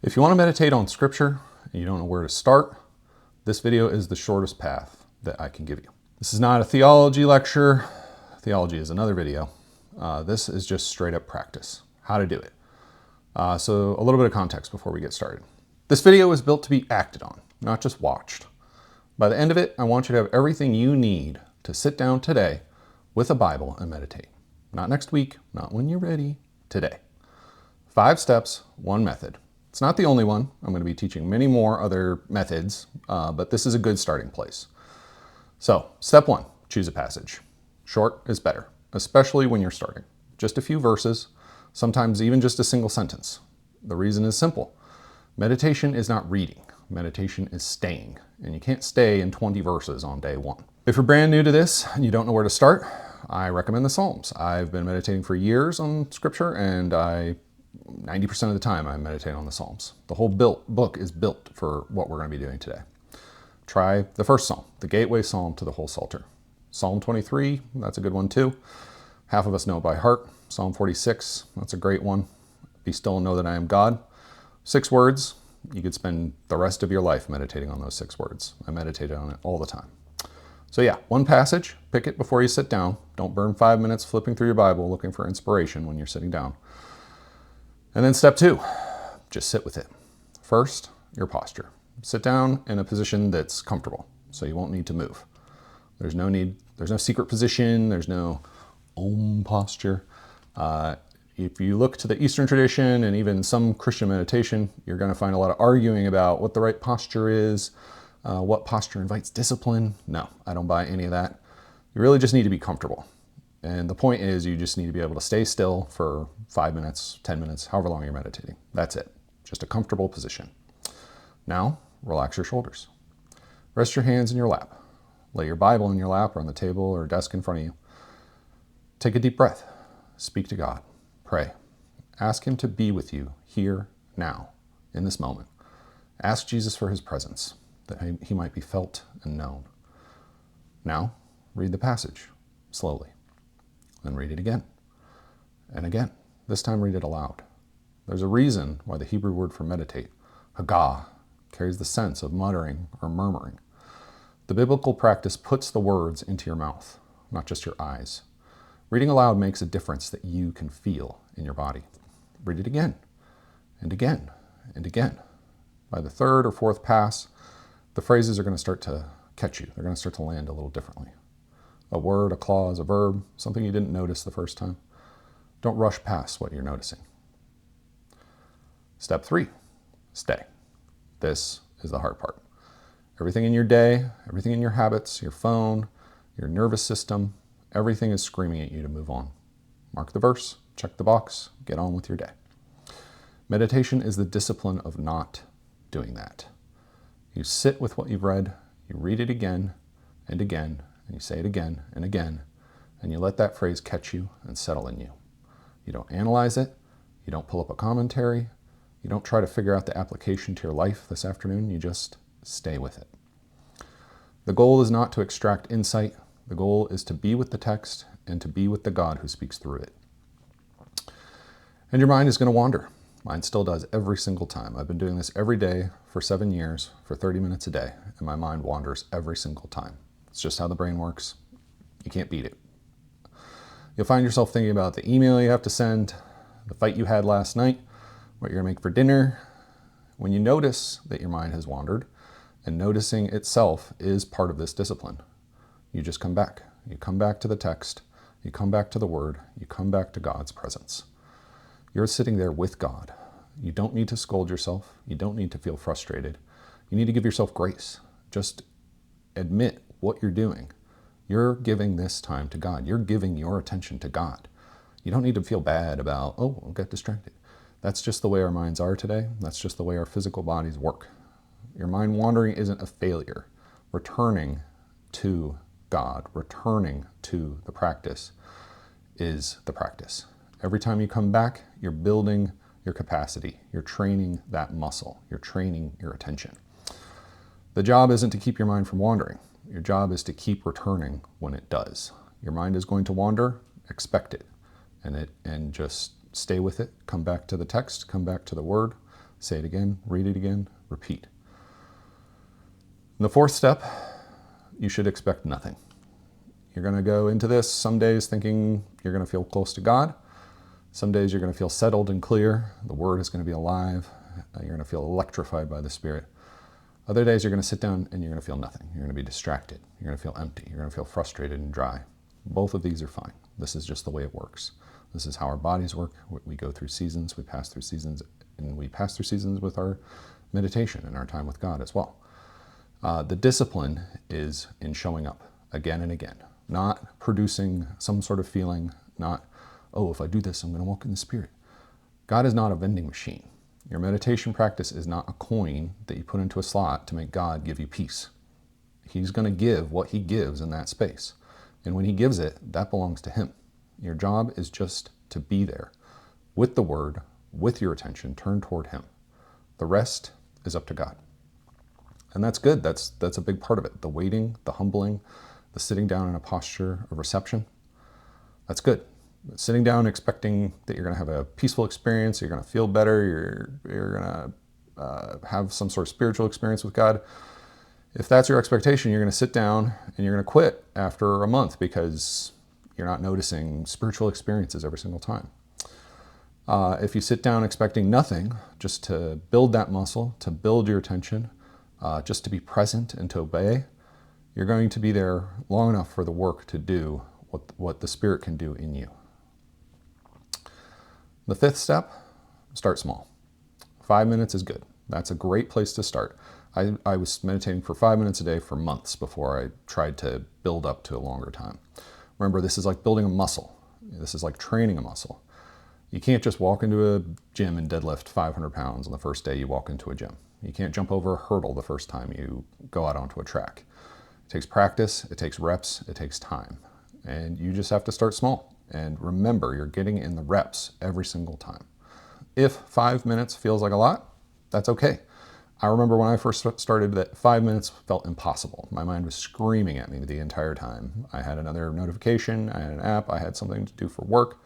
If you want to meditate on scripture and you don't know where to start, this video is the shortest path that I can give you. This is not a theology lecture. Theology is another video. This is just straight up practice, how to do it. So a little bit of context before we get started. This video is built to be acted on, not just watched. By the end of it, I want you to have everything you need to sit down today with a Bible and meditate. Not next week, not when you're ready, today. 5 steps, 1 method. It's not the only one. I'm going to be teaching many more other methods, but this is a good starting place. So, step 1, choose a passage. Short is better, especially when you're starting. Just a few verses, sometimes even just a single sentence. The reason is simple. Meditation is not reading. Meditation is staying, and you can't stay in 20 verses on day 1. If you're brand new to this and you don't know where to start, I recommend the Psalms. I've been meditating for years on scripture, and 90% of the time I meditate on the Psalms. The whole book is built for what we're going to be doing today. Try the first Psalm, the gateway Psalm to the whole Psalter. Psalm 23, that's a good one too. Half of us know it by heart. Psalm 46, that's a great one. Be still and know that I am God. 6 words. You could spend the rest of your life meditating on those 6 words. I meditate on it all the time. So yeah, 1 passage, pick it before you sit down. Don't burn 5 minutes flipping through your Bible looking for inspiration when you're sitting down. And then step 2, just sit with it. First, your posture. Sit down in a position that's comfortable, so you won't need to move. There's no secret position, there's no Om posture. If you look to the Eastern tradition and even some Christian meditation, you're going to find a lot of arguing about what the right posture is, what posture invites discipline. No, I don't buy any of that. You really just need to be comfortable. And the point is you just need to be able to stay still for 5 minutes, 10 minutes, however long you're meditating. That's it. Just a comfortable position. Now, relax your shoulders. Rest your hands in your lap. Lay your Bible in your lap or on the table or desk in front of you. Take a deep breath. Speak to God. Pray. Ask Him to be with you here, now, in this moment. Ask Jesus for His presence, that He might be felt and known. Now, read the passage, slowly. Then read it again, and again. This time read it aloud. There's a reason why the Hebrew word for meditate, hagah, carries the sense of muttering or murmuring. The biblical practice puts the words into your mouth, not just your eyes. Reading aloud makes a difference that you can feel in your body. Read it again, and again, and again. By the 3rd or 4th pass, the phrases are going to start to catch you. They're going to start to land a little differently. A word, a clause, a verb, something you didn't notice the first time. Don't rush past what you're noticing. Step 3, stay. This is the hard part. Everything in your day, everything in your habits, your phone, your nervous system, everything is screaming at you to move on. Mark the verse, check the box, get on with your day. Meditation is the discipline of not doing that. You sit with what you've read, you read it again and again, and you say it again and again, and you let that phrase catch you and settle in you. You don't analyze it, you don't pull up a commentary, you don't try to figure out the application to your life this afternoon, you just stay with it. The goal is not to extract insight, the goal is to be with the text and to be with the God who speaks through it. And your mind is going to wander. Mine still does every single time. I've been doing this every day for 7 years, for 30 minutes a day, and my mind wanders every single time. It's just how the brain works. You can't beat it. You'll find yourself thinking about the email you have to send, the fight you had last night, what you're going to make for dinner. When you notice that your mind has wandered, and noticing itself is part of this discipline, you just come back. You come back to the text, you come back to the Word, you come back to God's presence. You're sitting there with God. You don't need to scold yourself. You don't need to feel frustrated. You need to give yourself grace. Just admit what you're doing. You're giving this time to God. You're giving your attention to God. You don't need to feel bad about, oh, I'll get distracted. That's just the way our minds are today. That's just the way our physical bodies work. Your mind wandering isn't a failure. Returning to God, returning to the practice is the practice. Every time you come back, you're building your capacity. You're training that muscle. You're training your attention. The job isn't to keep your mind from wandering. Your job is to keep returning when it does. Your mind is going to wander, expect it, and just stay with it. Come back to the text, come back to the Word, Say it again, read it again, repeat. And the fourth step, you should expect nothing. You're going to go into this some days thinking you're going to feel close to God. Some days you're going to feel settled and clear. The Word is going to be alive. You're going to feel electrified by the Spirit. Other days you're going to sit down and you're going to feel nothing. You're going to be distracted. You're going to feel empty. You're going to feel frustrated and dry. Both of these are fine. This is just the way it works. This is how our bodies work. We go through seasons, we pass through seasons, and we pass through seasons with our meditation and our time with God as well. The discipline is in showing up again and again, not producing some sort of feeling, not, oh, if I do this, I'm going to walk in the Spirit. God is not a vending machine. Your meditation practice is not a coin that you put into a slot to make God give you peace. He's going to give what he gives in that space. And when he gives it, that belongs to him. Your job is just to be there with the Word, with your attention turned toward him. The rest is up to God. And that's good. That's a big part of it. The waiting, the humbling, the sitting down in a posture of reception. That's good. Sitting down expecting that you're going to have a peaceful experience, you're going to feel better, you're going to have some sort of spiritual experience with God. If that's your expectation, you're going to sit down and you're going to quit after a month because you're not noticing spiritual experiences every single time. If you sit down expecting nothing, just to build that muscle, to build your attention, just to be present and to obey, you're going to be there long enough for the work to do what the Spirit can do in you. The fifth step, start small. 5 minutes is good. That's a great place to start. I was meditating for 5 minutes a day for months before I tried to build up to a longer time. Remember, this is like building a muscle. This is like training a muscle. You can't just walk into a gym and deadlift 500 pounds on the first day you walk into a gym. You can't jump over a hurdle the first time you go out onto a track. It takes practice, it takes reps, it takes time. And you just have to start small. And remember, you're getting in the reps every single time. If 5 minutes feels like a lot, that's okay. I remember when I first started that 5 minutes felt impossible. My mind was screaming at me the entire time. I had another notification, I had an app, I had something to do for work.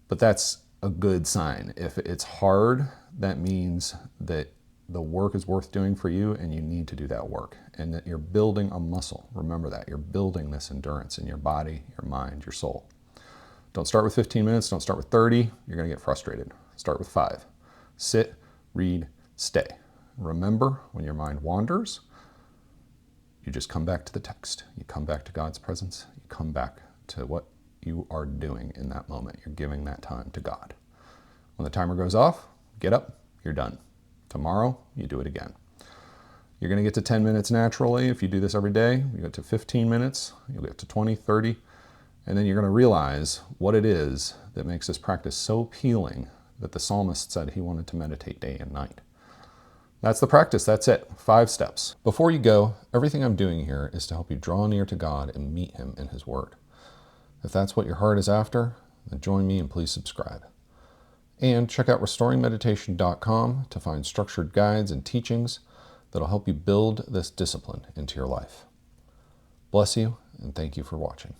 But that's a good sign. If it's hard, that means that the work is worth doing for you and you need to do that work and that you're building a muscle. Remember that. You're building this endurance in your body, your mind, your soul. Don't start with 15 minutes. Don't start with 30. You're going to get frustrated. Start with 5. Sit, read, stay. Remember, when your mind wanders, you just come back to the text. You come back to God's presence. You come back to what you are doing in that moment. You're giving that time to God. When the timer goes off, get up, you're done. Tomorrow, you do it again. You're going to get to 10 minutes naturally if you do this every day. You get to 15 minutes, you'll get to 20, 30, and then you're going to realize what it is that makes this practice so appealing that the psalmist said he wanted to meditate day and night. That's the practice. That's it. 5 steps. Before you go, everything I'm doing here is to help you draw near to God and meet him in his word. If that's what your heart is after, then join me and please subscribe. And check out restoringmeditation.com to find structured guides and teachings that'll help you build this discipline into your life. Bless you, and thank you for watching.